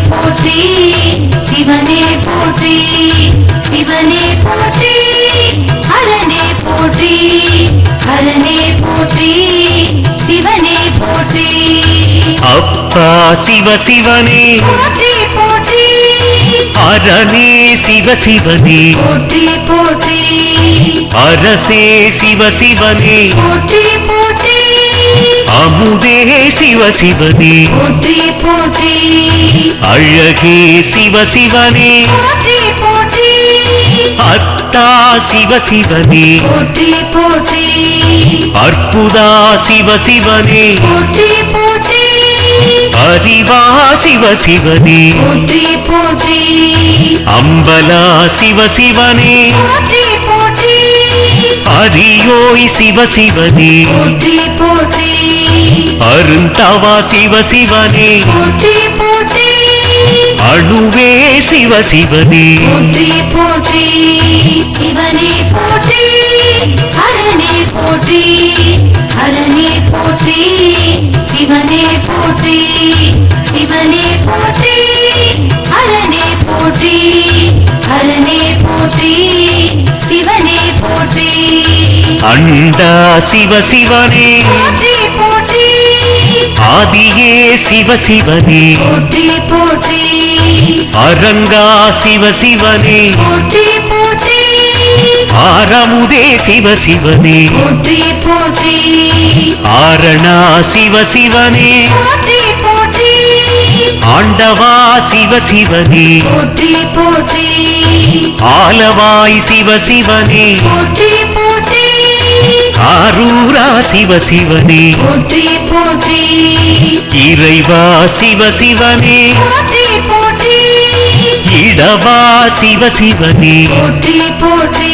போற்றி சிவனே போற்றி சிவனே போற்றி ஹரனே போற்றி ஹரனே போற்றி சிவனே போற்றி அப்பா சிவ சிவனே போற்றி போற்றி அரனே சிவ சிவனே போற்றி போற்றி அரசே சிவ சிவனே போற்றி போற்றி அமுதே சிவ சிவனே போற்றி போற்றி அழகே சிவ சிவனே போற்றி போற்றி அத்தா சிவ சிவனே போற்றி போற்றி அற்புதா சிவ சிவனே போற்றி போற்றி அறிவா சிவ சிவனே போற்றி போற்றி அம்பலா சிவ சிவனே போற்றி போற்றி அரியோய் சிவ சிவனே போற்றி போற்றி அருந்தவா சிவ சிவனே போற்றி போற்றி அணுவே சிவ சிவனே போற்றி போற்றி சிவனே போற்றி ஹரனே போற்றி ஹரனே போற்றி சிவனே போற்றி சிவனே போற்றி ஹரனே போற்றி ஹரனே போற்றி சிவனே போற்றி அண்டா சிவ சிவனே போற்றி போற்றி ஆதியே சிவ சிவனே போற்றி போற்றி அரங்கா சிவ சிவனே போற்றி போற்றி ஆரமுதே சிவ சிவனே போற்றி போற்றி ஆரணா சிவ சிவனே போற்றி போற்றி ஆண்டவா சிவ சிவனே போற்றி போற்றி ஆலவாய் சிவ சிவனே போற்றி போற்றி ஆரூரா சிவ சிவனே போற்றி போற்றி இறைவா சிவ சிவனே போற்றி போற்றி இடவா சிவ சிவனே போற்றி போற்றி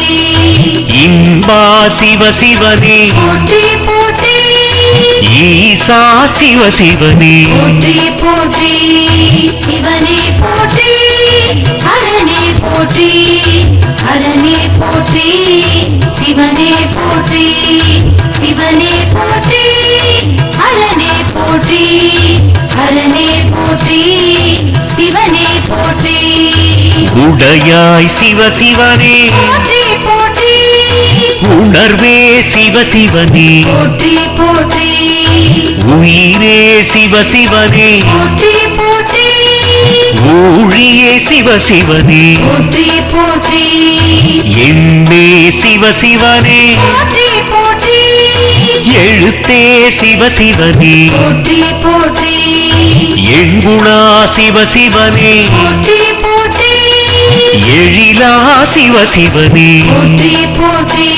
இன்பா சிவ சிவனே போற்றி போற்றி ஈசா சிவ சிவனே போற்றி போற்றி சிவனே போற்றி ஹரனே போற்றி ஹரனே போற்றி சிவனே போற்றி சிவனே போற்றி ஹரனே போற்றி ஹரனே போற்றி சிவனே போற்றி உடையாய் சிவ சிவனே போற்றி போற்றி உணர்வே சிவ சிவனே போற்றி போற்றி உயிரே சிவ சிவனே போற்றி போற்றி ஊழியே சிவ சிவனே போற்றி போற்றி எண்ணே சிவ சிவனே போற்றி போற்றி எழுத்தே சிவ சிவனே போற்றி போற்றி எங்குணா சிவ சிவனே போற்றி போற்றி எழிலா சிவ சிவனே போற்றி போற்றி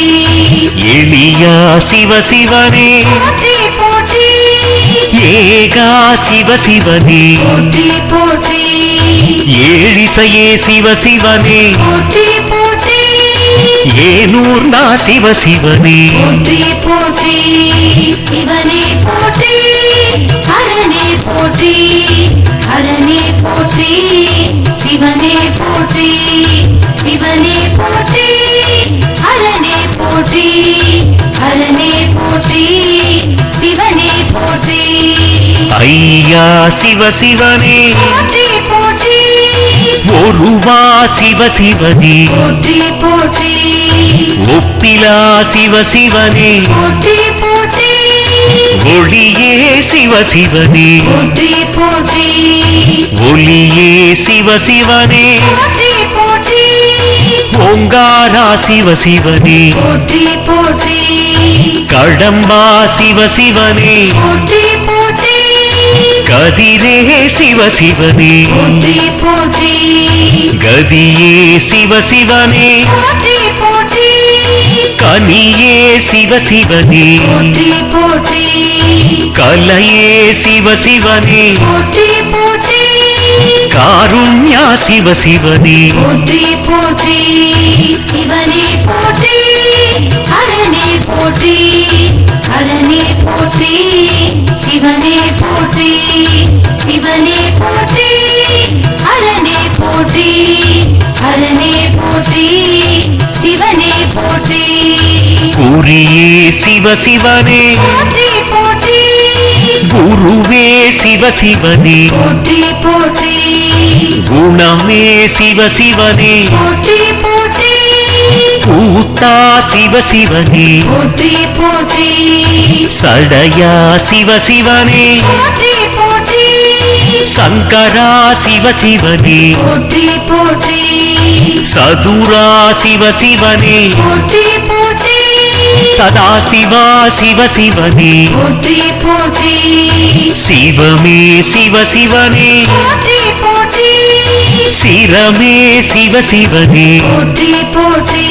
எளியா சிவ சிவனே போற்றி போற்றி ஏகா சிவ சிவனே போற்றி போற்றி ஏழிசையே சிவ சிவனே போற்றி போற்றி ஏனூர்னா சிவ சிவனே போற்றி போற்றி சிவனே போற்றி ஹரனே போற்றி ஹரனே போற்றி சிவனே போற்றி சிவனே போற்றி ஹரனே போற்றி ஹரனே போற்றி சிவனே போற்றி ஐயா சிவ சிவனே போற்றி போற்றி ஒருவா சிவ சிவனே போற்றி போற்றி ஒப்பிலா சிவ சிவனே போற்றி போற்றி ஒளியே சிவ சிவனே போற்றி போற்றி ஒளியே சிவ சிவனே போற்றி போற்றி ஓங்காரா சிவ சிவனே போற்றி போற்றி கடம்பா சிவ சிவனே போற்றி போற்றி கதிரே சிவ சிவனே போற்றி போற்றி கதியே சிவ சிவனே போற்றி போற்றி கனியே சிவ சிவனே போற்றி போற்றி கலையே சிவ சிவனே போற்றி போற்றி காருண்யா சிவ சிவனே போற்றி போற்றி சிவனே போற்றி ஹரனே போற்றி ஹரனே போற்றி சிவனே போற்றி சிவனே போற்றி ஹரனே போற்றி ஹரனே போற்றி சிவனே போற்றி குறியே சிவ சிவனே போற்றி போற்றி குரு குருவே சிவசிவனே போற்றி போற்றி குணமே சிவசிவனே போற்றி போற்றி கூத்தா சிவசிவனே போற்றி போற்றி சடையா சிவசிவனே போற்றி போற்றி சங்கரா சிவசிவனே போற்றி போற்றி சதுரா சிவசிவனே போற்றி போற்றி சதாசிவா சிவசிவனே போற்றி போற்றி சிவமே சிவசிவனே போற்றி போற்றி சிரமே சிவசிவனே போற்றி போற்றி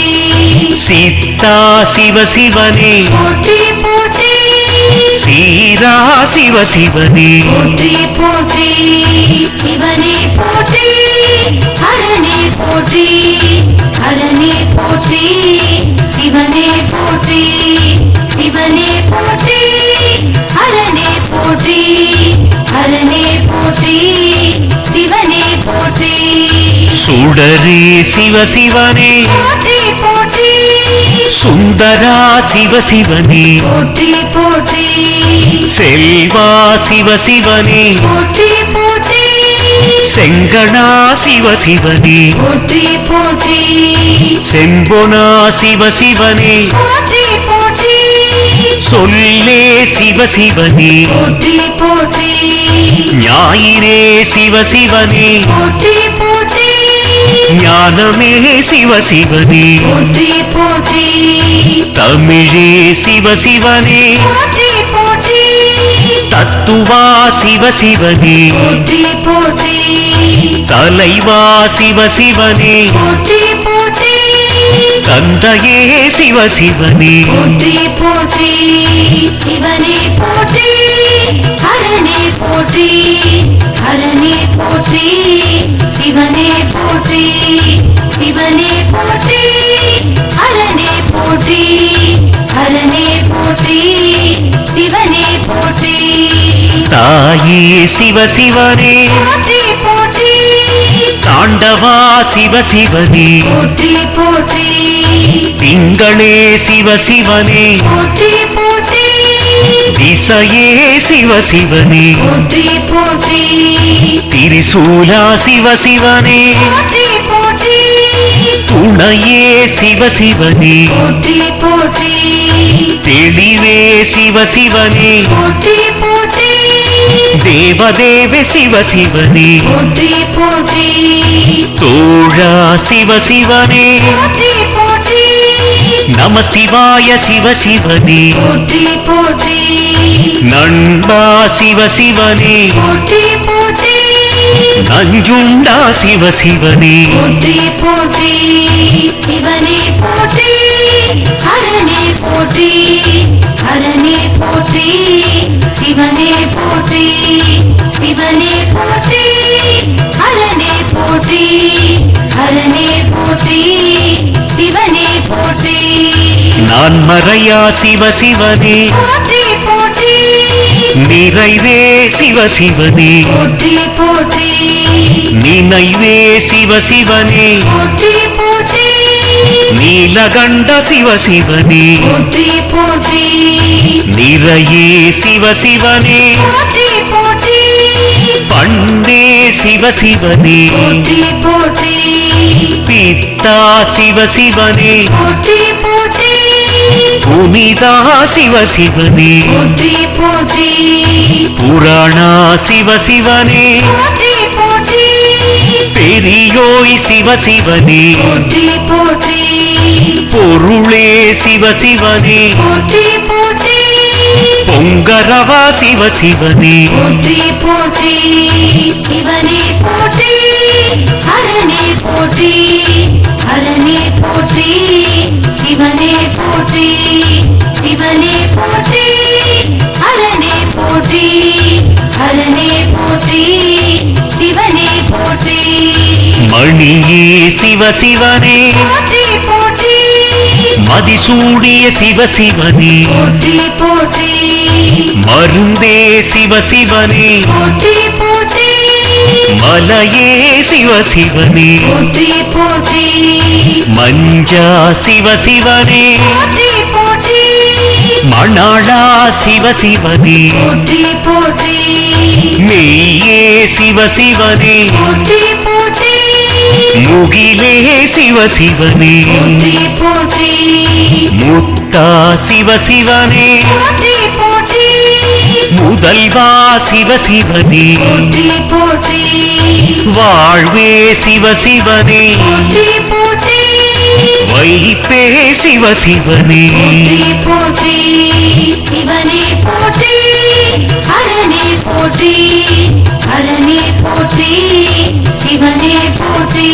சித்தா சிவசிவனே போற்றி போற்றி சீரா சிவசிவனே போற்றி போற்றி சிவனே போற்றி ஹரனே போற்றி ஹரனே போற்றி சிவனே போற்றி சிவனே போற்றி ஹரனே போற்றி ஹரனே போற்றி சிவனே போற்றி சுடரே சிவசிவனே போற்றி போற்றி சுந்தரா சிவசிவனே போற்றி போற்றி செல்வா சிவசிவனே போற்றி போற்றி செங்கணா சிவசிவனே போற்றி போற்றி செம்பொனா சிவசிவனே போற்றி போற்றி சொல்லே சிவசிவனே போற்றி போற்றி ஞாயிறே சிவசிவனே போற்றி போற்றி ஞானமே சிவசிவனே போற்றி போற்றி தமிழே சிவசிவனே போற்றி போற்றி தத்துவா சிவசிவனே போற்றி போற்றி தலைவா சிவசிவனே போற்றி போற்றி தந்தையே சிவசிவனே போற்றி போற்றி சிவனே போற்றி ஹரனே போற்றி ஹரனே போற்றி சிவனே போற்றி சிவனே போற்றி ஹரனே போற்றி ஹரனே போற்றி சிவனே போற்றி தாயே சிவசிவனே போற்றி போற்றி தாண்டவா சிவசிவனே போற்றி போற்றி திங்களே சிவசிவனே போற்றி போற்றி திசையே சிவசிவனே போற்றி போற்றி திரிசூலா சிவசிவனே போற்றி போற்றி துணையே சிவசிவனே போற்றி போற்றி தெளிவே சிவசிவனே போற்றி போற்றி தேவதேவ சிவசிவனே போற்றி போற்றி தோழா சிவசிவனே போற்றி போற்றி நம சிவாய சிவசிவனே போற்றி போற்றி நண்பா சிவசிவனே போற்றி போற்றி நஞ்சுண்டா சிவசிவனே போற்றி போற்றி சிவனே போற்றி ஹரனே போற்றி ஹரனே போற்றி சிவனே போற்றி சிவனே போற்றி ஹரனே போற்றி ஹரனே போற்றி சிவனே போற்றி நான் மறையா சிவசிவனே போற்றி போற்றி நிறைவே சிவசிவனே போற்றி போற்றி நினைவே சிவசிவனே போற்றி போற்றி நீலகண்ட சிவசிவனே போற்றி போற்றி நிறையே சிவசிவனே போற்றி போற்றி பண்டே சிவசிவனே போற்றி போற்றி பித்தா சிவசிவனே போற்றி போற்றி புனிதா சிவசிவனே போற்றி போற்றி புராணா சிவசிவனே போற்றி போற்றி பெரியோய் சிவசிவனே போற்றி போற்றி பொருளே சிவசிவனே போற்றி போற்றி பொங்கரவா சிவசிவனே போற்றி போற்றி சிவனே போற்றி ஹரனே போற்றி ஹரனே போற்றி சிவனே போற்றி சிவனே போற்றி ஹரனே போற்றி ஹரனே போற்றி சிவனே போற்றி மணியே சிவசிவனே போற்றி போற்றி மதிசூடிய சிவசிவனே போற்றி போற்றி மருந்தே சிவசிவனே போற்றி போற்றி மலையே சிவசிவனே போற்றி போற்றி மஞ்சா சிவசிவனே போற்றி போற்றி மணாளா சிவசிவனே போற்றி போற்றி மெய்யே சிவசிவனே போற்றி போற்றி முகிலே சிவசிவனே போற்றி போற்றி முத்தா சிவசிவனே போற்றி போற்றி முதல்வா சிவசிவனே போற்றி போற்றி வாழ்வே சிவசிவனே போற்றி போற்றி வைப்பே சிவசிவனே போற்றி போற்றி சிவனே போற்றி ஹரனே போற்றி ஹரனே போற்றி சிவனே போற்றி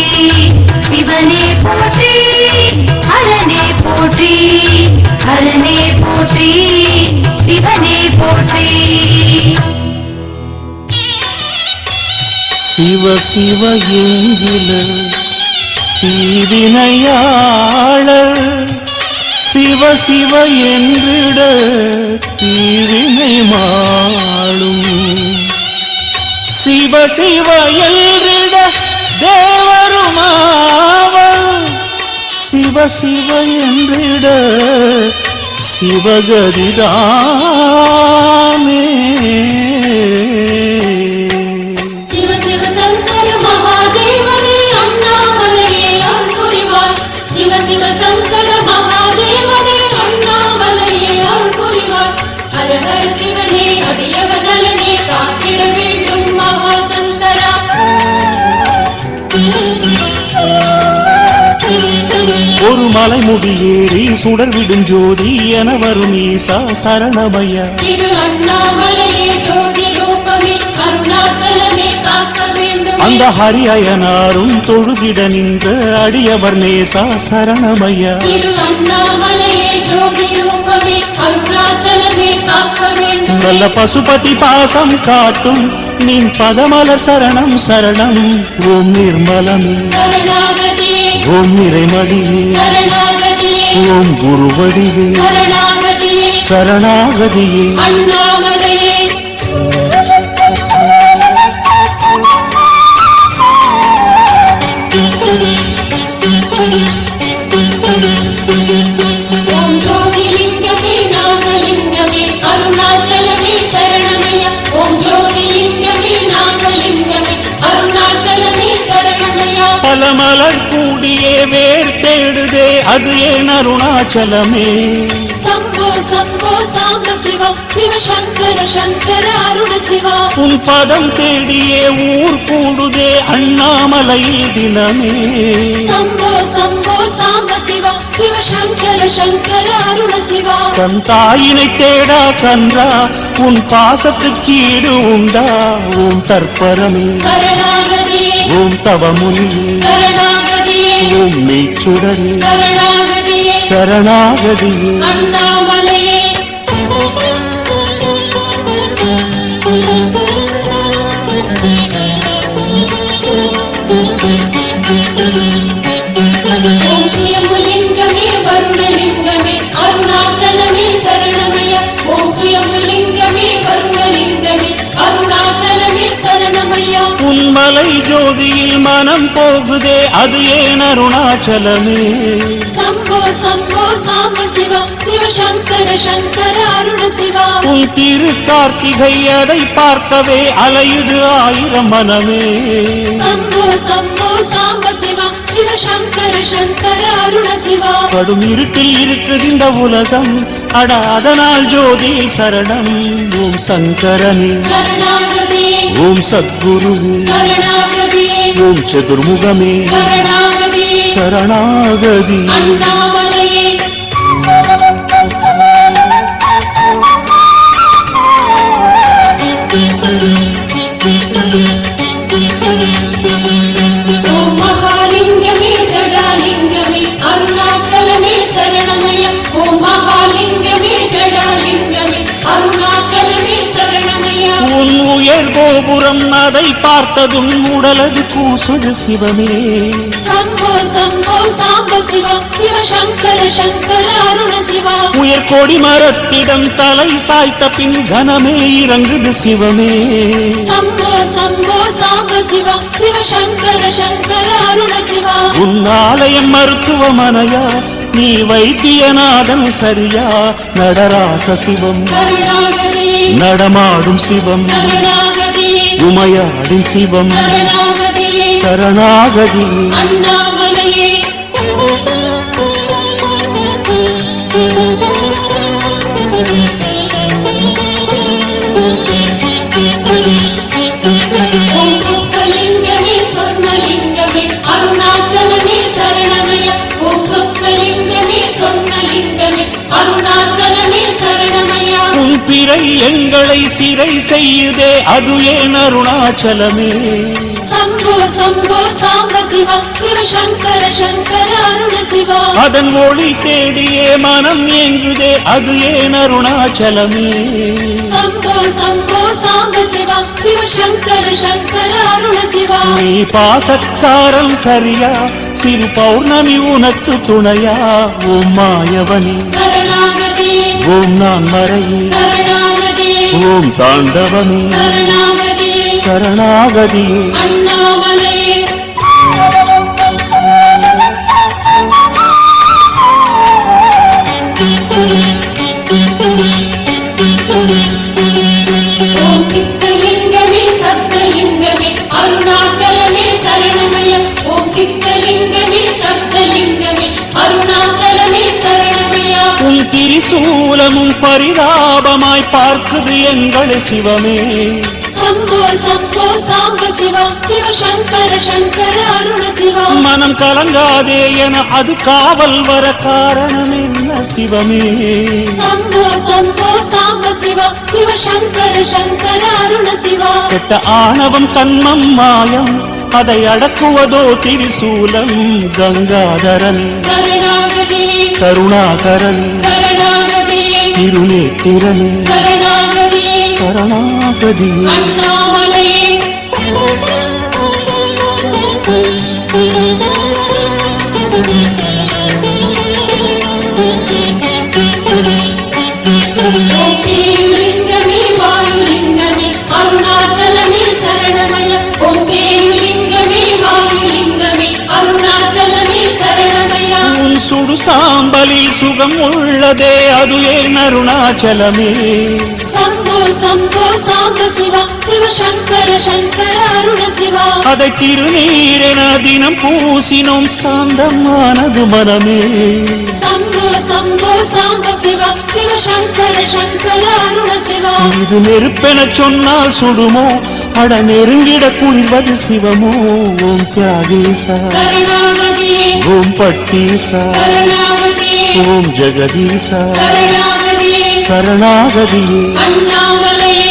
சிவனே போற்றி ஹரனே போற்றி ஹரனே போற்றி சிவனே போற்றி சிவ சிவ என்கிற தீவினையாளர் சிவ சிவ என்றிட தீவினை மாளும் சிவ சிவ என்றிட தேவருமாவர் சிவ சிவ என்றிட சிவகதிதாமே சிவ சிவ சங்கர மகாதேவனே அண்ணாமலையே அருள் புரிவாய் சிவ சிவ சங்கர மகாதேவனே அண்ணாமலையே அருள் புரிவாய் ஹர ஹர சிவனே அடியவர் நலனே காத்திட வேண்டும் மகா சங்கரா ஒரு மலைமுடி ஏறி சுடர் விடும் ஜோதி என வரும் ஈசா சரணமய்யா திரு அண்ணாமலையே ஜோதி ரூபமே அருணாச்சலமே காக்க வேண்டும் அந்த ஹரி அயனாரும் தொழுதிட நின்ற அடியவர் நேசா சரணமய்யா திரு அண்ணாமலையே ஜோதி ரூபமே அருணாச்சலமே காக்க வேண்டும் நல்ல பசுபதி பாசம் காட்டும் நின் பதமலர் சரணம் சரணம் ஓம் நிர்மலமே சரணாகதியே ஓம் நிறைமதியே சரணாகதியே ஓம் குருவடிவே சரணாகதியே சரணாகதியே அண்ணாமலையே ஓம் ஜோதிலிங்கமே நாகலிங்கமே அருணாச்சலமே சரணமய்யா ஓம் ஜோதிலிங்கமே நாகலிங்கமே அருணாச்சலமே சரணமய்யா பல மலர் கூடியே வேர் தேடுதே அது ஏன் அருணாச்சலமே சம்போ சம்போ சாம்ப சிவா சிவ சங்கர சங்கர அருண சிவா உன் பதம் தேடியே ஊர் கூடுதே அண்ணாமலையில் தினமே சம்போ சம்போ சாம்ப சிவா சிவ சங்கர சங்கர அருண சிவா தன் தாயினை தேடா கன்றா உன் பாசத்துக்கு ஈடு உண்டா ஓம் தற்பரமே சரணாகதியே ஓம் தவமுனியே சரணாகதியே ஓம் மெய்ச்சுடரே சரணாகதியே சரணாகதியே அண்ணாமலையே ஓம் சுயம்புலிங்கமே வருணலிங்கமே அருணாச்சலமே சரணமய்யா ஓம் சுயம்புலிங்கமே வருணலிங்கமே அருணாச்சலமே சரணமய்யா உன்மலை ஜோதியில் மனம் போகுதே அது ஏன் அருணாச்சலமே சம்போ சம்போ சாம்ப சிவா சிவ சங்கர சங்கர அருண சிவா உன் திரு கார்த்திகை அதை பார்க்கவே அலையுது ஆயிரம் மனமே சம்போ சம்போ சாம்ப சிவா சிவ சங்கர சங்கர அருண சிவா கடும் இருட்டில் இருக்குது இந்த உலகம் அட அதனால் ஜோதியில் சரணம் ஓம் சங்கரனே சரணாகதியே ஓம் சத்குருவே சரணாகதியே ஓம் சதுர்முகமே சரணாகதியே சரணாகதி அண்ணாமலையே ஓம் மகாலிங்கமே ஜடாலிங்கமே அருணாச்சலமே சரணமய்யா ஓம் மகாலிங்கமே ஜடாலிங்கமே அருணாச்சலமே சரணமய்யா உன் உயர் கோபுரம் அதை பார்த்ததும் உடலது கூசுது சிவமே சம்போ சம்போ சாம்ப சிவா சிவ சங்கர சங்கர அருண சிவா உயர் கொடி மரத்திடம் தலை சாய்த்த பின் கனமே இறங்குது சிவமே சம்போ சம்போ சாம்ப சிவா சிவ சங்கர சங்கர அருண சிவா உன் ஆலயம் மருத்துவமனையா நீ வைத்தியநாதன் சரியா நடராச சிவம் சரணாகதி நடமாடும் சிவம் சரணாகதி உமையாடும் சிவம் சரணாகதி சரணாகதி அண்ணாமலையே ஓம் சொக்கலிங்கமே சொர்ணலிங்கமே அருணாச்சலமே சரணமய ஓம் சொக்கலிங்கமே சொர்ணலிங்கமே அருணாச்சலமே சரணமய உன் பிறை எங்களை சிறை செய்யுதே அது ஏன் அருணாச்சலமே சம்போ சம்போ சாம்ப சிவா சிவசங்கர சங்கர அருண சிவா அதன் ஒளி தேடியே மனம் ஏங்குதே அது ஏன் அருணாச்சலமே சம்போ சம்போ சாம்ப சிவா சிவசங்கர சங்கர அருண சிவா நீ பாசக்காரன் சரியா சிறு பௌர்ணமி உனக்கு துணையா ஓம் மாயவனி சரணாகதி ஓம் நான் மறையே சரணாகதி ஓம் தாண்டவனி சரணாகதி சரணாகதியே அண்ணாமலையே ஓம் சித்தலிங்கமே சப்தலிங்கமே அருணாச்சலமே சரணமய ஓம் சித்தலிங்கமே சப்தலிங்கமே அருணாச்சலமே சரணமய உன் திரிசூலமும் பரிதாபமாய் பார்க்குது எங்கள் சிவமே சம்போ சம்போ சாம்ப சிவா சிவசங்கர சங்கர அருண சிவா மனம் கலங்காதே என அது காவல் வர காரணம் என்ன சிவமே சம்போ சம்போ சாம்ப சிவா சிவசங்கர சங்கர அருண சிவா கெட்ட ஆணவம் கண்மம் மாயம் அதை அடக்குவதோ திரிசூலம் கங்காதரன் சரணாகதி கருணாகரன் சரணாகதி திருநேத்திரன் சரணாகதி சரணாகதி அண்ணாமலையே ஓம் தேயுலிங்கமே வாயுலிங்கமே அருணாச்சலமே சரணமய ஓம் தேயுலிங்கமே வாயுலிங்கமே அருணாச்சலமே சரணமய உன் சுடு சாம்பலில் சுகம் உள்ளதே அது ஏன் அருணாச்சலமே சம்போ சம்போ சாம்ப சிவா சிவசங்கர சங்கர அருண சிவா அதை திருநீரென தினம் பூசினோம் சாந்தமானது மனமே சம்போ சம்போ சாம்ப சிவா சிவசங்கர சங்கர அருண சிவா இது நெருப்பென சொன்னால் சுடுமோ அட நெருங்கிட குளிர்வது சிவமோ ஓம் தியாகேசா சரணாகதியே ஓம் பட்டீசா சரணாகதியே ஓம் ஜெகதீசா சரணாகதியே சரணாகதியே அண்ணாமலையே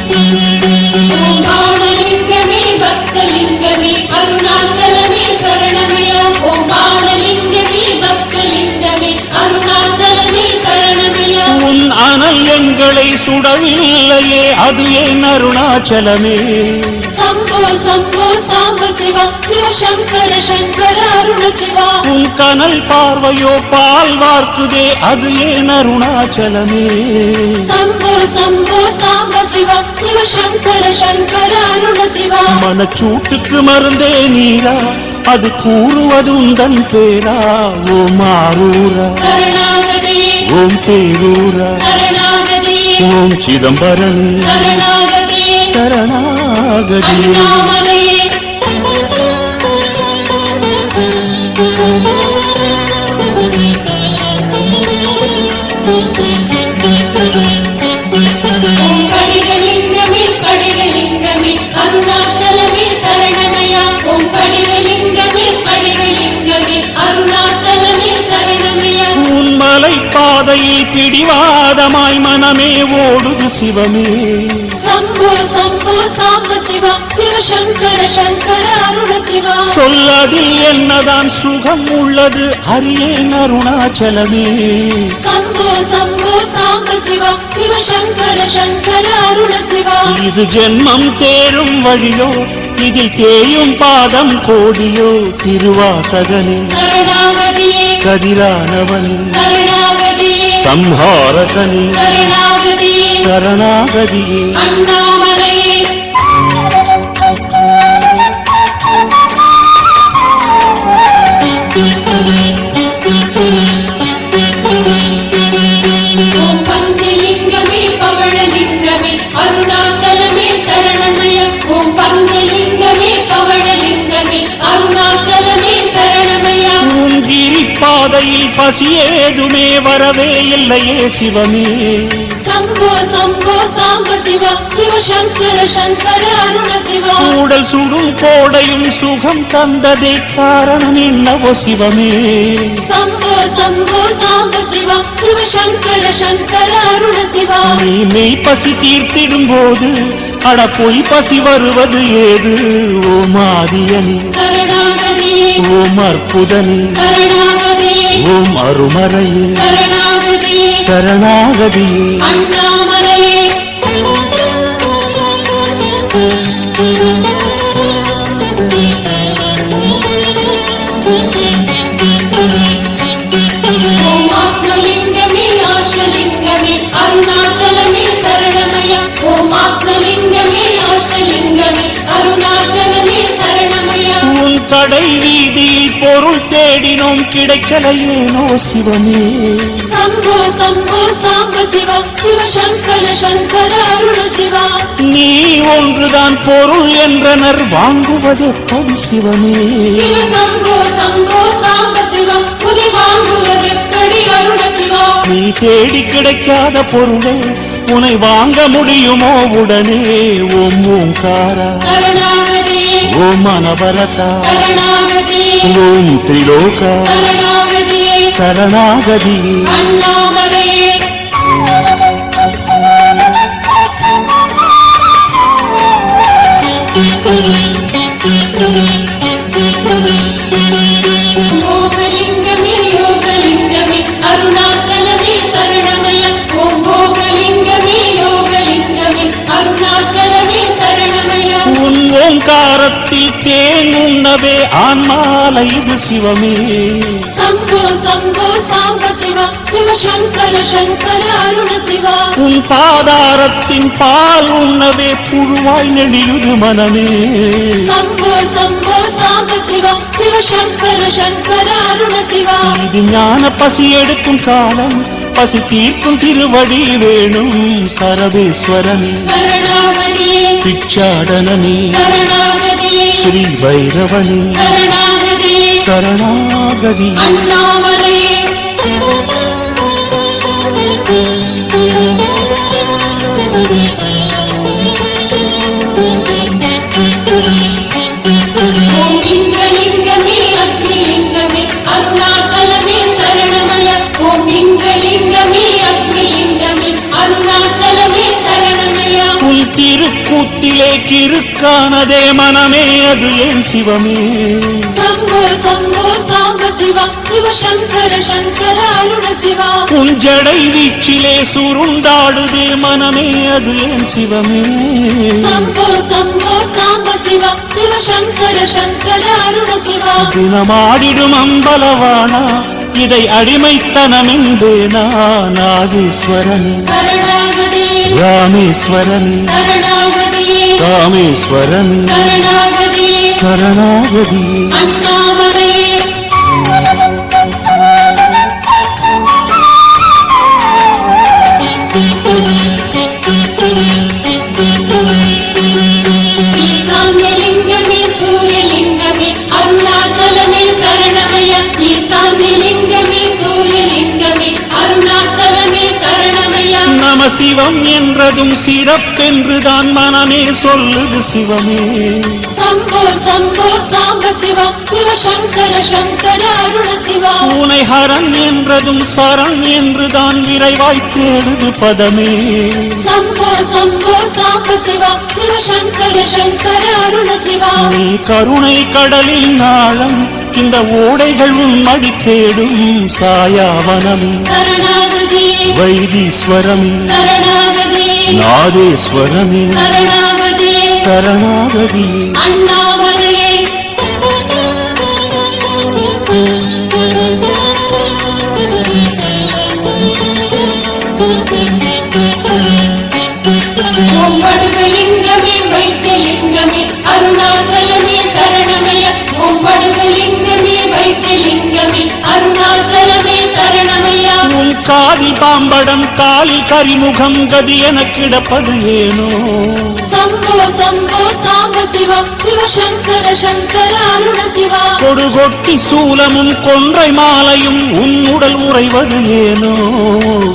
ஓம் பாணலிங்கமே பக்தலிங்கமே அருணாச்சலமே சரணமய ஓம் பாணலிங்கமே பக்தலிங்கமே அருணாச்சலமே சரணமய உன் அனல் எங்களை சுடவில்லையே அது ஏன் அருணாச்சலமே சம்போ சம்போ சாம்ப சிவா சிவசங்கர சங்கர அருண சிவா உன் கனல் பார்வையோ பால் வார்க்குதே அது ஏன் அருணாச்சலமே சம்போ சம்போ சாம்ப சிவா சிவசங்கர சங்கர அருண சிவா மனச்சூட்டுக்கு மருந்தே நீரா அது கூறுவது உந்தன் பேரா ஓம் ஆரூரா சரணாகதியே ஓம் தேரூரா சரணாகதியே ஓம் சிதம்பரணி சரணாகதியே சரணாகதி அண்ணாமலையே ஓம் படிகலிங்கமே ஸ்படிகலிங்கமே அருணாச்சலமே சரணமயா ஓம் படிகலிங்கமே ஸ்படிகலிங்கமே அருணாச்சலமே சரணமயா உன் மலை பாதையில் பிடிவாதமாய் மனமே ஓடுது சிவமே சம்போ சம்போ சாம்ப சிவா சிவசங்கர சங்கர அருண சிவா சொல்லதில் என்னதான் சுகம் உள்ளது ஹரியேன் அருணாச்சலமே சம்போ சம்போ சாம்ப சிவா சிவசங்கர சங்கர அருண சிவா இது ஜென்மம் தேரும் வழியோ இதில் தேயும் பாதம் கோடியோ திருவாசகனே சரணாகதியே கதிரானவனே சரணாகதியே சம்ஹாரகனே சரணாகதியே சரணாகதியே அண்ணாமலையே ஓம் பஞ்சலிங்கமே பவழலிங்கமே அருணாச்சலமே சரணமய ஓம் பஞ்சலிங்கமே பவழலிங்கமே அருணாச்சலமே சரணமய உன் கிரிப்பாதையில் பசியேதுமே வரவே இல்லையே சிவமே சம்போ சம்போ சாம்ப சிவ சிவ சங்கர சங்கர அருண சிவா உடல் சுடும் கோடையும் சுகம் தந்ததே காரணம் என்னவோ சிவமே சம்போ சம்போ சாம்ப சிவ சிவ சங்கர சங்கர அருண சிவா நீ மெய் பசி தீர்த்திடும் போது அட பொய் பசி வருவது ஏது ஓம் ஆதியனே சரணாகதியே ஓம் அற்புதனே சரணாகதியே ஓம் அருமறையே சரணாகதியே சரணாகதியே அண்ணாமலையே ஓம் ஆத்மலிங்கமே ஆஷலிங்கமே அருணாச்சலமே சரணமய ஓம் ஆத்மலிங்கமே ஆஷலிங்கமே அருணாச்சலமே சரணமய உன் கடை வீதியில் பொருள் தேடினோம் கிடைக்கலையேனோ சிவமே சம்போ சம்போ சாம்ப சிவ சிவ சங்கர சங்கர அருண சிவா நீ ஒன்றுதான் பொருள் என்றனர் வாங்குவதெப்படி சிவமே சிவ சம்போ சம்போ சாம்ப சிவம் புதி வாங்குவதெப்படி அருண சிவா நீ தேடி கிடைக்காத பொருளை உன்னை வாங்க முடியுமோ உடனே ஓம் ஓங்காரா சரணாகதியே ஓம் அனவரதா சரணாகதியே ஓம் திரிலோகா சரணாகதியே சரணாகதியே அண்ணாமலையே போகலிங்கமே யோகலிங்கமே அருணாச்சலமே சரணமய ஓம் போகலிங்கமே யோகலிங்கமே அருணாச்சலமே சரணமய உன் ஓங்காரத்தில் தேன் உண்ணவே ஆன்மாலை இது சிவமே சம்போ சம்போ சாம்ப சிவ சிவ சங்கர சங்கர அருண சிவா உன் பாதாரத்தின் பால் உண்ணவே புழுவாய் நெளியுது மனமே சம்போ சம்போ சாம்ப சிவ சிவ சங்கர சங்கர அருண சிவா இது ஞான பசி எடுக்கும் காலம் பசி தீர்க்கும் திருவடி வேணும் சரவேஸ்வரனே சரணாகதியே பிச்சாடனே சரணாகதியே ஸ்ரீ பைரவனே சரணாகதியே சரணாகதி அண்ணாமலையே ஓம் இந்திரலிங்கமே அக்னிலிங்கமே அருணாச்சலமே சரணமய ஓம் இந்திரலிங்கமே அக்னிலிங்கமே அருணாச்சலமே சரணமய உன் திருக்கூத்திலே கிறுக்கானதே மனமே அது ஏன் சிவமே சம்போ சம்போ சாம்ப சிவ சிவ சங்கர சங்கர அருண சிவா உன் ஜடை வீச்சிலே சுருண்டாடுதே மனமே அது ஏன் சிவமே சம்போ சம்போ சாம்ப சிவ சிவ சங்கர சங்கர அருண சிவா தினமாடிடும் அம்பலவானா இதை அடிமைத்தனமென்பேனா நாகேஸ்வரனே சரணாகதியே ராமேஸ்வரனே சரணாகதியே ராமேஸ்வரனே சரணாகதியே சரணாகதியே அண்ணாமலையே ஈசான்யலிங்கமே சூரியலிங்கமே அருணாச்சலமே சரணமய ஈசான்யலிங்கமே சூரியலிங்கமே அருணாச்சலமே சரணமய நம சிவம் என்றதும் சிறப்பென்றுதான் மனமே சொல்லுது சிவமே சம்போ சம்போ சாம்ப சிவ சிவ சங்கர சங்கர அருண சிவா உனை ஹரன் என்றதும் சரண் என்றுதான் விரைவாய் தேடுது பதமே சம்போ சம்போ சாம்ப சிவ சிவ சங்கர சங்கர அருண சிவா நீ கருணை கடலில் நாளம் இந்த ஓடைகள் உன் மடி தேடும் சாயாவனமே சரணாகதியே வைத்தீஸ்வரமே சரணாகதியே நாதேஸ்வரமே சரணாகதியே சரணாகதியே அண்ணாமலையே பாம்படம் காலில் கரிமுகம் கதி என கிடப்பது ஏனோ சம்போ சம்போ சாம்ப சிவா சிவ சங்கர சங்கர அருண சிவா கொடுகொட்டி சூலமும் கொன்றை மாலையும் உன் உடல் உறைவது ஏனோ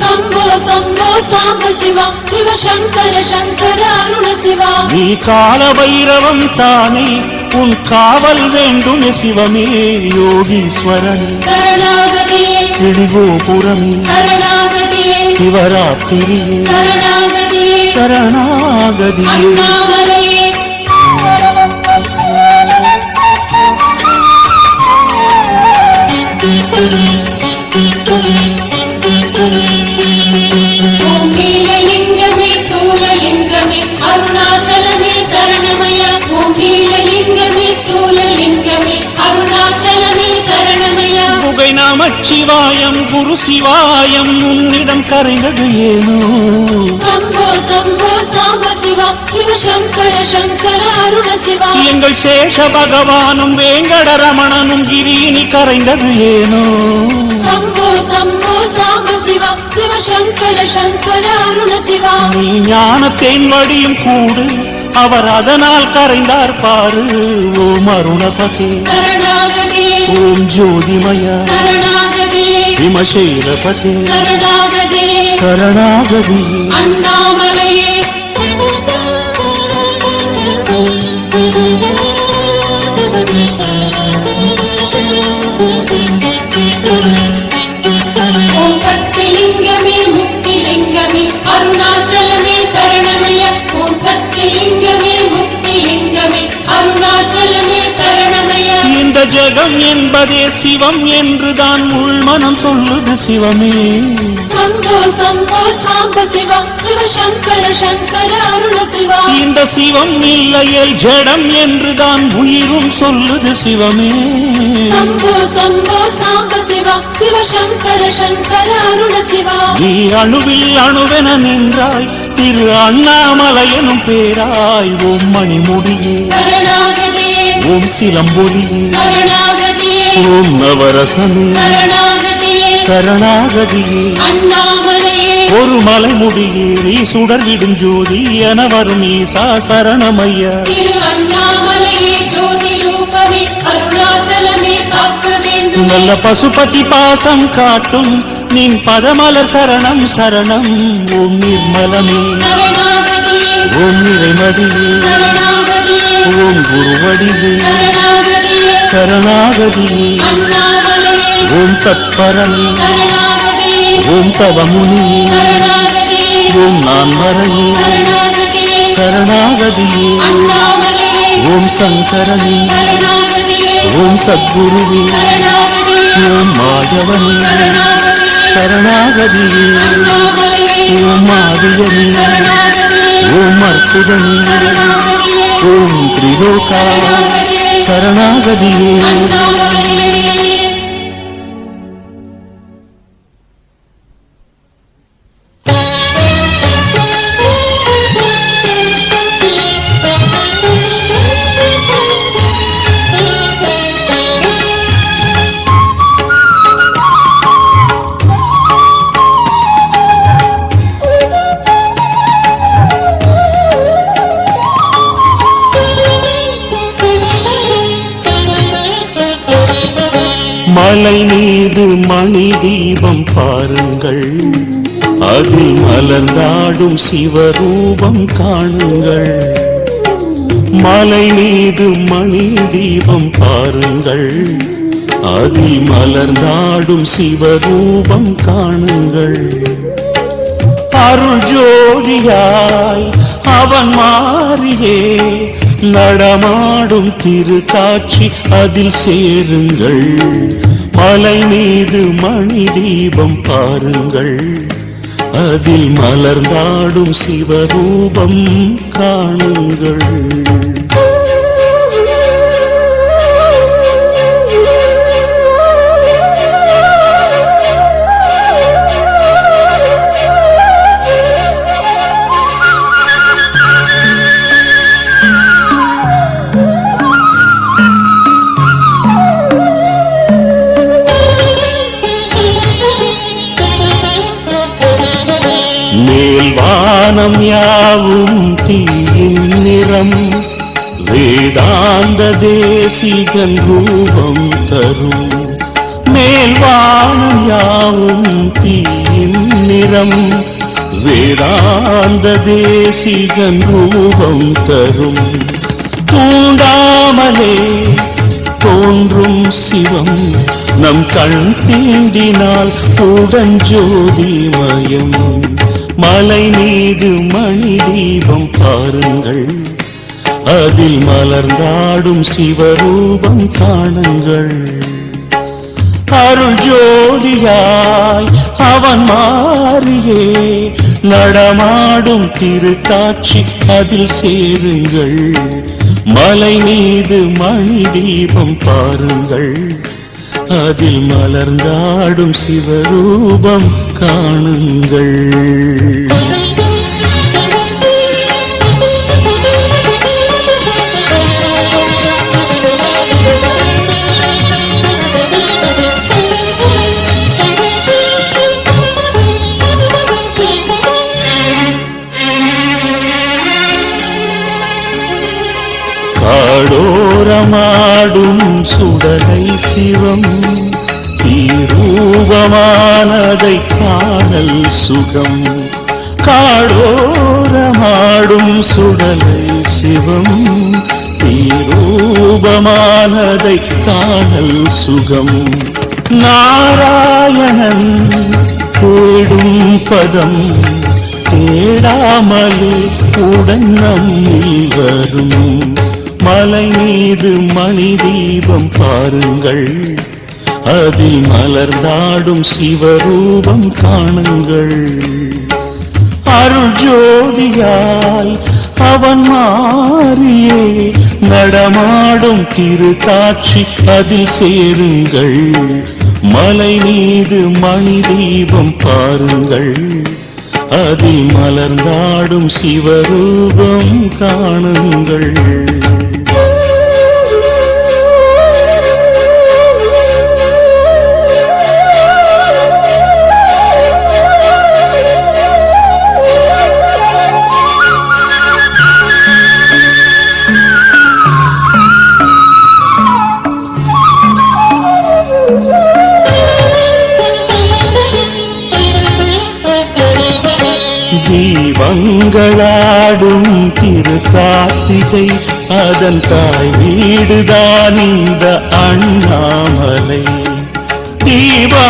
சம்போ சம்போ சாம்ப சிவா சிவ சங்கர சங்கர அருண சிவா நீ கால பைரவம் தானே உன் காவல் வேண்டுமே சிவமே யோகீஸ்வரன் சரணாகதியே கிளிகோபுரமே சரணாகதியே சிவராத்திரியே சரணாகதியே சரணாகதி அண்ணாமலையே ஓம் நீலலிங்கமே ஸ்தூலலிங்கமே அருணாச்சலமே சரணமய ஓம் நீலலிங்கமே ஸ்தூலலிங்கமே அருணாச்சலமே சரணமய புகை நமச்சிவாயம் குரு சிவாயம் உன்னிடம் கரைந்தது ஏனோ சம்போ சம்போ சாம்ப சிவா சிவ சங்கர சங்கர அருண சிவா எங்கள் சேஷ பகவானும் வேங்கடரமணனும் கிரியினி கரைந்தது ஏனோ சம்போ சம்போ சாம்ப சிவா சிவ சங்கர சங்கர அருண சிவா நீ ஞானத்தேன் வடியும் கூடு அவர் அதனால் கரைந்தார் பாரு ஓம் அருணபதே சரணாகதியே ஓம் ஜோதிமயா சரணாகதியே விமசேரபதே சரணாகதியே சரணாகதி அண்ணாமலையே ஓம் சக்திலிங்கமே முக்திலிங்கமே அருணாச்சலமே சரணமய ஓம் சக்திலிங்கமே முக்திலிங்கமே அருணாச்சலமே சரணமய இந்த ஜெகம் என்பதே சிவம் என்றுதான் உள்மனம் சொல்லுது சிவமே சம்போ சம்போ சாம்ப சிவா சிவ சங்கர சங்கர அருண சிவா இந்த சிவம் இல்லையேல் ஜடம் என்றுதான் உயிரும் சொல்லுது சிவமே சம்போ சம்போ சாம்ப சிவா சிவ சங்கர சங்கர அருண சிவா நீ அணுவில் அணுவென நின்றாய் திரு அண்ணாமலை எனும் பேராய் ஓம் மணிமுடியே சரணாகதியே ஓம் சிலம்பொலியே சரணாகதியே ஓம் நவரசமே சரணாகதியே சரணாகதியே அண்ணாமலையே ஒரு மலைமுடியே நீ சுடர்விடும் ஜோதி என வரும் ஈசா சரணமையா திரு அண்ணாமலையே ஜோதி ரூபமே அருணாச்சலமே காக்க வேண்டும் நல்ல பசுபதி பாசம் காட்டும் நின் பதமலர் சரணம் சரணம் ஓம் நிர்மலமே சரணாகதியே ஓம் நிறைமதியே சரணாகதியே ஓம் குருவடிவே சரணாகதியே சரணாகதியே அண்ணாமலையே ஓம் தத்பரமே சரணாகதியே ஓம் தவமுனியே சரணாகதியே ஓம் நான்மறையே சரணாகதியே சரணாகதியே அண்ணாமலையே ஓம் சங்கரனே சரணாகதியே ஓம் சத்குருவே சரணாகதியே ஓம் மாயவனே சரணாகதியே சரணாகதியே அண்ணாமலையே ஓம் ஆதியனே சரணாகதியே ஓம் அற்புதனே சரணாகதியே ஓம் திரிலோகா சரணாகதியே அண்ணாமலையே மலை மீது மணி தீபம் பாருங்கள் அதில் மலர்ந்தாடும் சிவரூபம் காணுங்கள் மலை மீது மணி தீபம் பாருங்கள் அதில் மலர்ந்தாடும் சிவரூபம் காணுங்கள் அருள் ஜோதியாய் அவன் மாறியே நடமாடும் திருக்காட்சி அதில் சேருங்கள் மலை மீது மணி தீபம் பாருங்கள் அதில் மலர்ந்தாடும் சிவரூபம் காணுங்கள் யாவும் தீயின் நிறம் வேதாந்த தேசிகன் ரூபம் தரும் மேல்வானம் யாவும் தீயின் நிறம் வேதாந்த தேசிகன் ரூபம் தரும் தூண்டாமலே தோன்றும் சிவம் நம் கண் தீண்டினால் உடஞ்சோதிமயம் மலை மீது மணி தீபம் பாருங்கள் அதில் மலர்ந்தாடும் சிவரூபம் காணுங்கள் அருள் ஜோதியாய் அவன் மாறியே நடமாடும் திருக்காட்சி அதில் சேருங்கள் மலை மீது மணி தீபம் பாருங்கள் அதில் மலர்ந்தாடும் சிவரூபம் காணுங்கள் காடோரமாடும் சுடலை சிவம் தீரூபமானதை காணல் சுகம் காடோரமாடும் சுடலை சிவம் தீரூபமானதை காணல் சுகம் நாராயணன் தேடும் பதம் தேடாமலே உடன் நம்மில் வரும் மலை மீது மணி தீபம் பாருங்கள் அதில் மலர்ந்தாடும் சிவரூபம் காணுங்கள் அருள் ஜோதியாய் அவன் மாறியே நடமாடும் திருக்காட்சி அதில் சேருங்கள் மலை மீது மணி தீபம் பாருங்கள் அதில் மலர்ந்தாடும் சிவரூபம் காணுங்கள் தீபங்களாடும் திருக்கார்த்திகை அதன் தாய் வீடுதான் இந்த அண்ணாமலை தீபங்களாடும்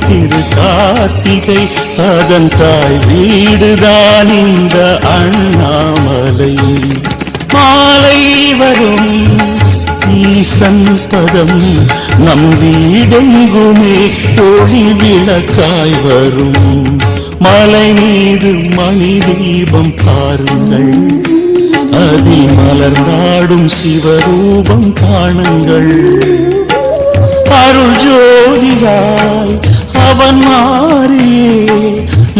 திருக்கார்த்திகை அதன் தாய் வீடுதான் இந்த அண்ணாமலை மாலை வரும் ஈசன் பதம் நம் வீடெங்குமே ஒளி விளக்காய் வரும் மலை மீது மணி தீபம் பாருங்கள் அதில் மலர்ந்தாடும் சிவரூபம் காணுங்கள் அருள் ஜோதியாய் அவன் மாறியே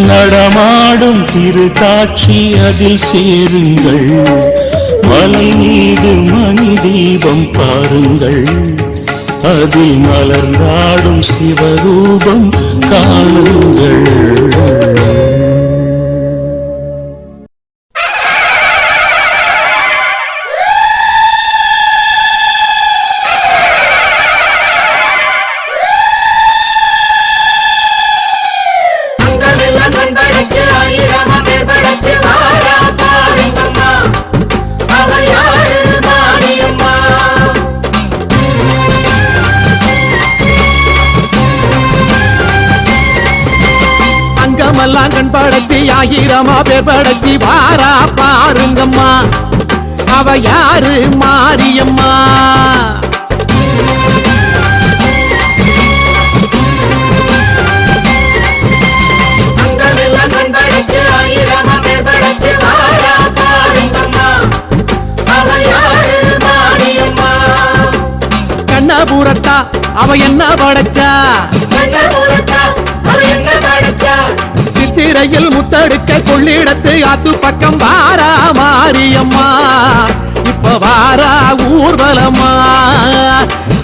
நடமாடும் திருக்காட்சி அதில் சேருங்கள் மலை மீது மணி தீபம் பாருங்கள் அதில் மலர்ந்தாடும் சிவரூபம் காணுங்கள் கண் படைச்சி ஆயிரமா பேர் படைச்சி வாரா பாருங்கம்மா அவ யாரு மாரியம்மா கண்ணபுரத்தா அவ என்ன படைச்சா சித்திரையில் முத்தடுக்க கொள்ளிடத்து ஆத்து பக்கம் வாரா மாரியம்மா இப்ப வாரா ஊர்வலமா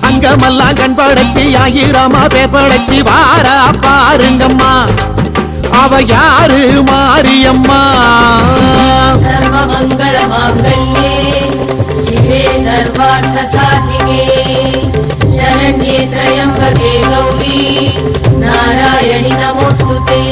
அங்கமெல்லாம் கண் படைச்சி ஆயிரமா பேர் படைச்சி வாரா பாருங்கம்மா அவ யாரு மாரியம்மா सर्वमङ्गल माङ्गल्ये शिवे सर्वार्थ साधिके शरण्ये त्र्यम्बके गौरी नारायणि नमोऽस्तुते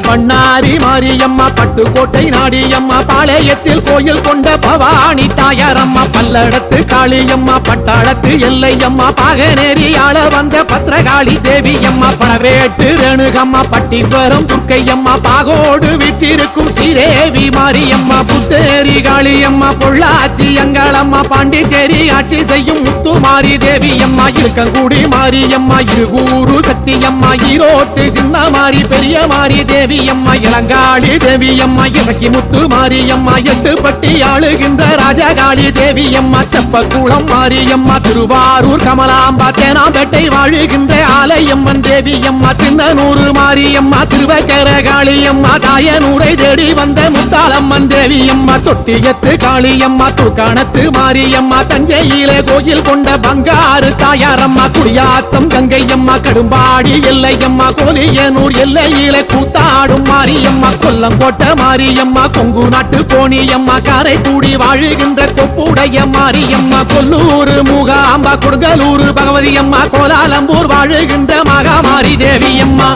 பண்ணாரி மாரியம்மா பட்டுக்கோட்டை நாடியம்மா பாளையத்தில் கோயில் கொண்ட பவானி தாயாரம்மா பல்லடத்து காளியம்மா பட்டாளத்து எல்லையம்மா பாகநேரி ஆள வந்த பத்ரகாளி தேவியம்மா பழவேட்டு ரேணுகம்மா பட்டீஸ்வரம் துர்க்கையம்மா பாகோடு வீற்றிருக்கும் ஸ்ரீதேவி மாரியம்மா புத்தேரி காளியம்மா பொள்ளாச்சி அங்காளம்மா பாண்டிச்சேரி ஆட்சி செய்யும் முத்துமாரி தேவியம்மா இருக்கங்குடி மாரியம்மா இருகூரு சக்தியம்மா ஈரோட்டு சின்ன மாரி பெரிய மாரி தேவி அம்மா இளங்காளி தேவி அம்மா இசக்கி முத்து மாரியம்மா எட்டுப்பட்டி ஆளுகின்ற ராஜகாளி தேவி அம்மா தெப்பக்குளம் மாரியம்மா திருவாரூர் கமலாம்பா தேனாம்பேட்டை வாழுகின்ற ஆலயம்மன் தேவி அம்மா திண்ணனூர் மாரியம்மா திருவக்கர காளியம்மா தாயனூரை தேடி வந்த முத்தாளம்மன் தேவி அம்மா தொட்டியத்து காளியம்மா தூக்காணத்து மாரியம்மா தஞ்சையிலே கோயில் கொண்ட பங்காரு தாயாரம்மா குடியாத்தம் கங்கையம்மா கடும்பாடி எல்லையம்மா கோலியனூர் எல்லையிலே கூத்தாடும் மாரியம்மா கொல்லங்கோட்டை மாரியம்மா கொங்கு நாட்டு கோணியம்மா காரைக்குடி வாழுகின்ற கொப்புடைய மாரியம்மா கொல்லூர் மூகாம்பா கொடுங்கலூர் பகவதியம்மா கோலாலம்பூர் வாழுகின்ற மகாமாரி தேவியம்மா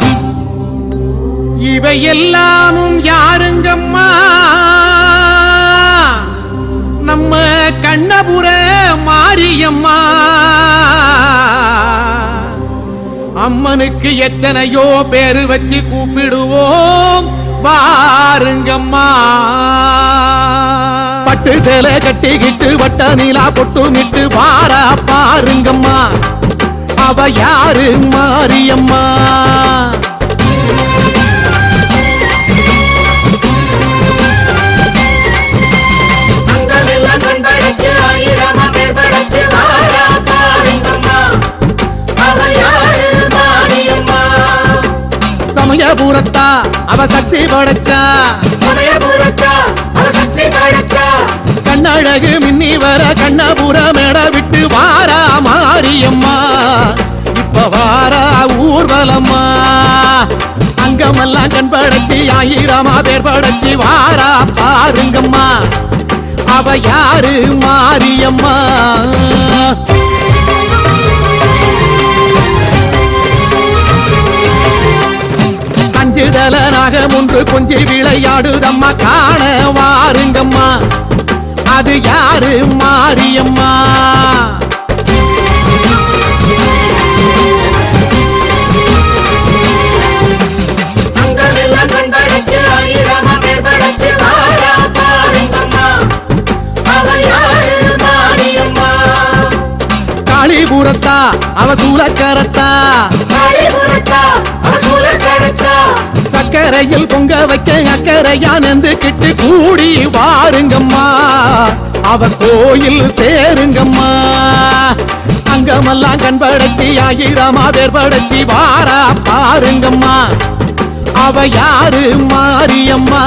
இவை எல்லாமும் யாருங்கம்மா நம்ம கண்ணபுர மாரியம்மா அம்மனுக்கு எத்தனையோ பேரு வச்சு கூப்பிடுவோம் பாருங்கம்மா பட்டு சேலை கட்டிக்கிட்டு வட்ட நீலா பொட்டுமிட்டு வாரா பாருங்கம்மா அவ யாரு மாரியம்மா சமயபுரத்தா அவ சக்தி படைச்சா கண்ணழகு மின்னி வர கண்ணபுர மேட விட்டு வாரா மாரியம்மா இப்ப வாரா ஊர்வலம்மா அங்கமெல்லாம் கண் படைச்சி ஆயிரமா பேர் படைச்சி வாரா பாருங்கம்மா அவ யாரு மாரியம்மா அஞ்சுதலனாக முன்று கொஞ்சி விளையாடுதம்மா காண வாருங்கம்மா அது யாரு மாரியம்மா காளிபுரத்தா அவ சூலக்கரத்தா சக்கரையில் பொங்க வைக்க அக்கறையா நந்துக்கிட்டு கூடி வாருங்கம்மா அவ கோயில் சேருங்கம்மா அங்கமெல்லாம் கண் படைச்சி ஆயிரமா பேர் படைச்சி வாரா பாருங்கம்மா அவ யாரு மாரியம்மா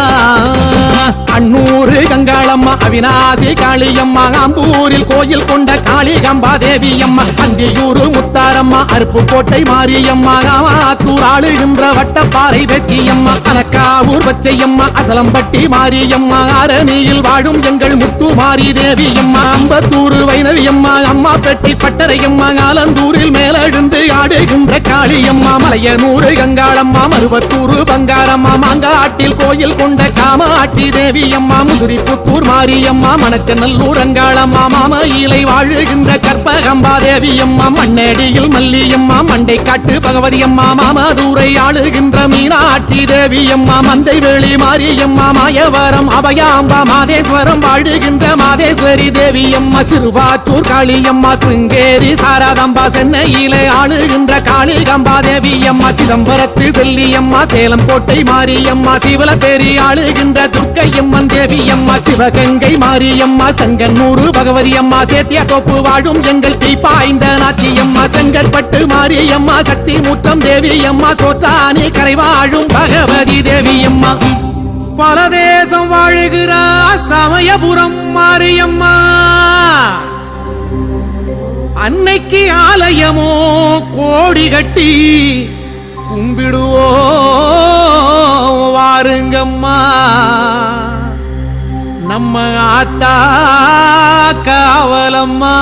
அன்னூரு கங்காளம்மா அவினாசி காளியம்மா ஆம்பூரில் கோயில் கொண்ட காளிகம்பா தேவியம்மா அந்தியூரு முத்தாரம்மா அருப்புக்கோட்டை மாரியம்மா ஆத்தூர் ஆளுகின்ற வட்டப்பாறை வெற்றியம்மா அனக்காவூர் பச்சையம்மா அசலம்பட்டி மாரியம்மா ஆரணியில் வாழும் எங்கள் முத்து மாரி தேவியம்மா அம்பத்தூர் வைணவியம்மா அம்மா பெட்டி பட்டரையம்மா ஆலந்தூரில் மேலெழுந்து ஆடுகின்ற காளியம்மா மலையனூரு கங்காளம்மா மருவத்தூர் பங்காரம்மா மாங்காட்டில் கோயில் கொண்ட காமாட்டி தேவியம்மா முதுரிப்புத்தூர் மாரியம்மா மணச்சநல்லூர் அங்காளம்மா மாமயிலை வாழுகின்ற கற்பகம்பா தேவியம்மா மண்ணேடியில் மல்லியம்மா மண்டை காட்டு பகவதியம்மா மாமதூரை ஆளுகின்ற மீனாட்சி தேவியம்மா மந்தைவேலி மாரியம்மா மாயவரம் அபயாம்பா மாதேஸ்வரம் வாழுகின்ற மாதேஸ்வரி தேவியம்மா சிறுவாச்சூர் காளியம்மா சிருங்கேரி சாரதாம்பா சென்னையிலே ஆளுகின்ற காளிகம்பா தேவியம்மா சிதம்பரத்து செல்லியம்மா சேலம் கோட்டை மாரியம்மா சிவலப்பேரி ஆளுகின்ற துர்க்கையம்மன் தேவியம்மா சிவகங்கை மாரியம்மா சங்கன்னூரு பகவதியம்மா சேத்திய தோப்பு வாழும் எங்கள் தீப்பாய்ந்த நாச்சியம்மா செங்கற்பட்டு மாரியம்மா சக்தி மூற்றம் தேவியம்மா சோத்தானி கரை வாழும் பகவதி தேவியம்மா பல தேசம் வாழுகிறா சமயபுரம் மாரியம்மா அன்னைக்கு ஆலயமோ கோடி கட்டி கும்பிடுவோ வாருங்கம்மா நம்ம ஆத்தா காவலம்மா